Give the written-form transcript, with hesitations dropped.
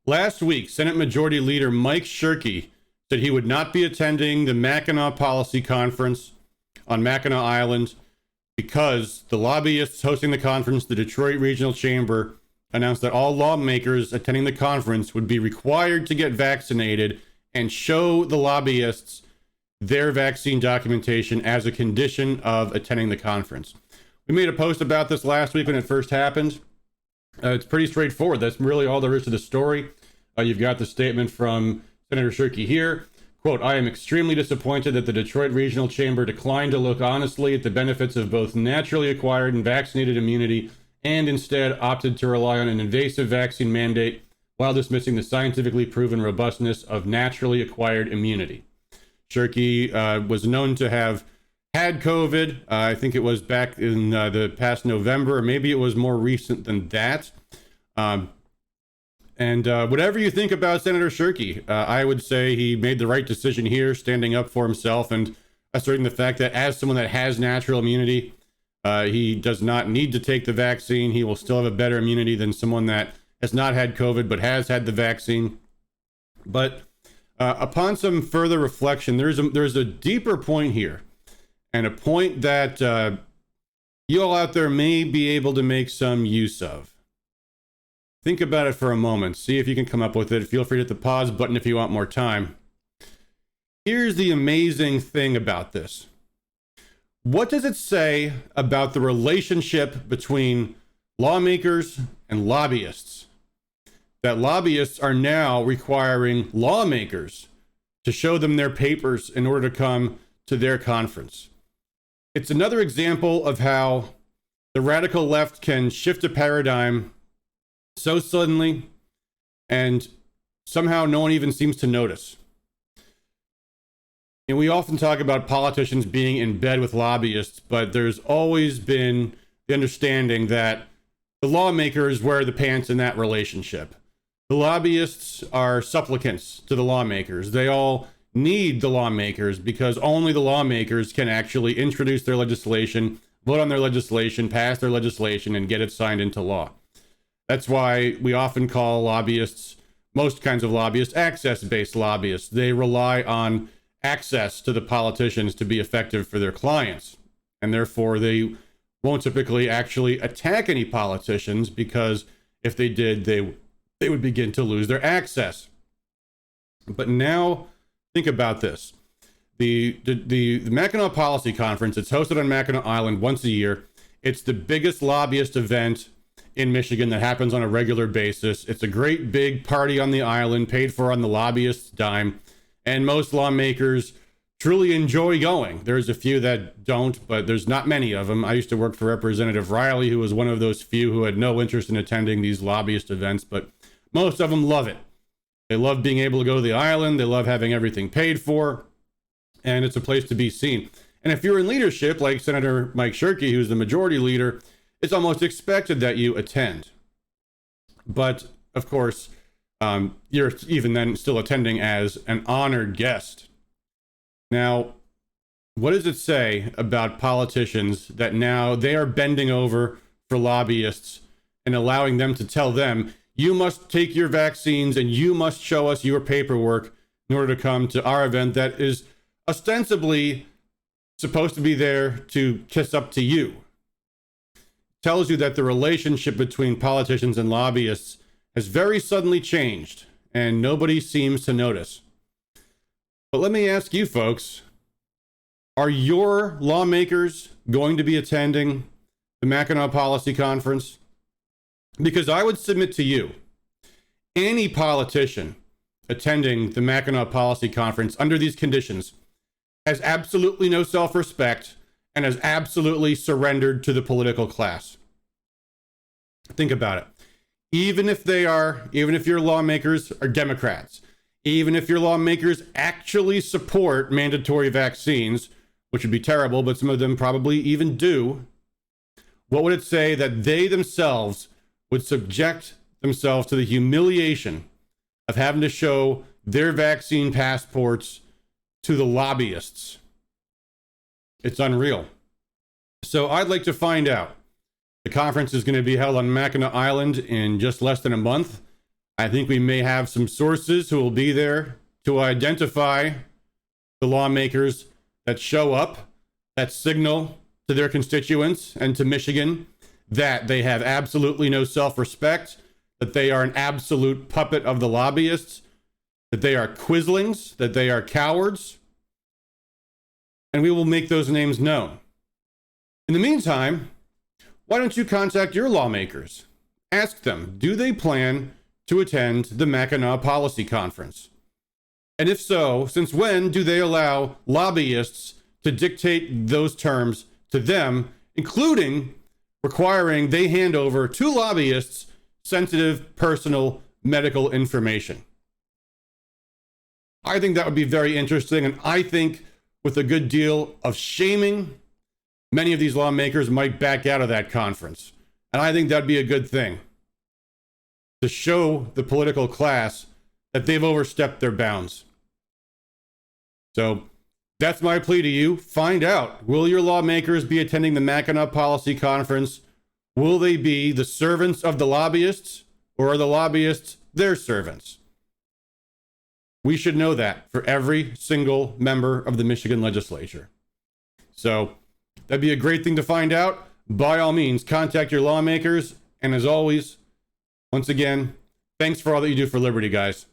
Last week, Senate Majority Leader Mike Shirkey said he would not be attending the Mackinac Policy Conference on Mackinac Island because the lobbyists hosting the conference, the Detroit Regional Chamber, announced that all lawmakers attending the conference would be required to get vaccinated and show the lobbyists their vaccine documentation as a condition of attending the conference. We made a post about this last week when it first happened. It's pretty straightforward. That's really all there is to the story. You've got the statement from Senator Shirkey here. Quote, "I am extremely disappointed that the Detroit Regional Chamber declined to look honestly at the benefits of both naturally acquired and vaccinated immunity and instead opted to rely on an invasive vaccine mandate while dismissing the scientifically proven robustness of naturally acquired immunity." Shirkey was known to have had COVID. I think it was back in the past November, or maybe it was more recent than that. Whatever you think about Senator Shirkey, I would say he made the right decision here, standing up for himself and asserting the fact that as someone that has natural immunity, he does not need to take the vaccine. He will still have a better immunity than someone that has not had COVID but has had the vaccine. But upon some further reflection, there's a deeper point here, and a point that you all out there may be able to make some use of. Think about it for a moment. See if you can come up with it. Feel free to hit the pause button if you want more time. Here's the amazing thing about this. What does it say about the relationship between lawmakers and lobbyists? That lobbyists are now requiring lawmakers to show them their papers in order to come to their conference. It's another example of how the radical left can shift a paradigm so suddenly, and somehow no one even seems to notice. And we often talk about politicians being in bed with lobbyists, but there's always been the understanding that the lawmakers wear the pants in that relationship. The lobbyists are supplicants to the lawmakers. They all need the lawmakers because only the lawmakers can actually introduce their legislation, vote on their legislation, pass their legislation, and get it signed into law. That's why we often call lobbyists, most kinds of lobbyists, access-based lobbyists. They rely on access to the politicians to be effective for their clients. And therefore, they won't typically actually attack any politicians because if they did, they would begin to lose their access. But now, think about this. The Mackinac Policy Conference, it's hosted on Mackinac Island once a year. It's the biggest lobbyist event in Michigan that happens on a regular basis. It's a great big party on the island, paid for on the lobbyist's dime, and most lawmakers truly enjoy going. There's a few that don't, but there's not many of them. I used to work for Representative Riley, who was one of those few who had no interest in attending these lobbyist events, but most of them love it. They love being able to go to the island. They love having everything paid for, and it's a place to be seen. And if you're in leadership, like Senator Mike Shirkey, who's the majority leader, it's almost expected that you attend. But of course, you're even then still attending as an honored guest. Now, what does it say about politicians that now they are bending over for lobbyists and allowing them to tell them, you must take your vaccines and you must show us your paperwork in order to come to our event that is ostensibly supposed to be there to kiss up to you? Tells you that the relationship between politicians and lobbyists has very suddenly changed, and nobody seems to notice. But let me ask you folks, are your lawmakers going to be attending the Mackinac Policy Conference? Because I would submit to you, any politician attending the Mackinac Policy Conference under these conditions has absolutely no self-respect and has absolutely surrendered to the political class. Think about it. Even if your lawmakers are Democrats, even if your lawmakers actually support mandatory vaccines, which would be terrible, but some of them probably even do, what would it say that they themselves would subject themselves to the humiliation of having to show their vaccine passports to the lobbyists? It's unreal. So I'd like to find out. The conference is going to be held on Mackinac Island in just less than a month. I think we may have some sources who will be there to identify the lawmakers that show up, that signal to their constituents and to Michigan that they have absolutely no self-respect, that they are an absolute puppet of the lobbyists, that they are quislings, that they are cowards, and we will make those names known. In the meantime, why don't you contact your lawmakers? Ask them, do they plan to attend the Mackinac Policy Conference? And if so, since when do they allow lobbyists to dictate those terms to them, including requiring they hand over to lobbyists sensitive personal medical information? I think that would be very interesting, and I think with a good deal of shaming, many of these lawmakers might back out of that conference. And I think that'd be a good thing to show the political class that they've overstepped their bounds. So that's my plea to you. Find out, will your lawmakers be attending the Mackinac Policy Conference? Will they be the servants of the lobbyists, or are the lobbyists their servants? We should know that for every single member of the Michigan legislature. So that'd be a great thing to find out. By all means, contact your lawmakers. And as always, once again, thanks for all that you do for liberty, guys.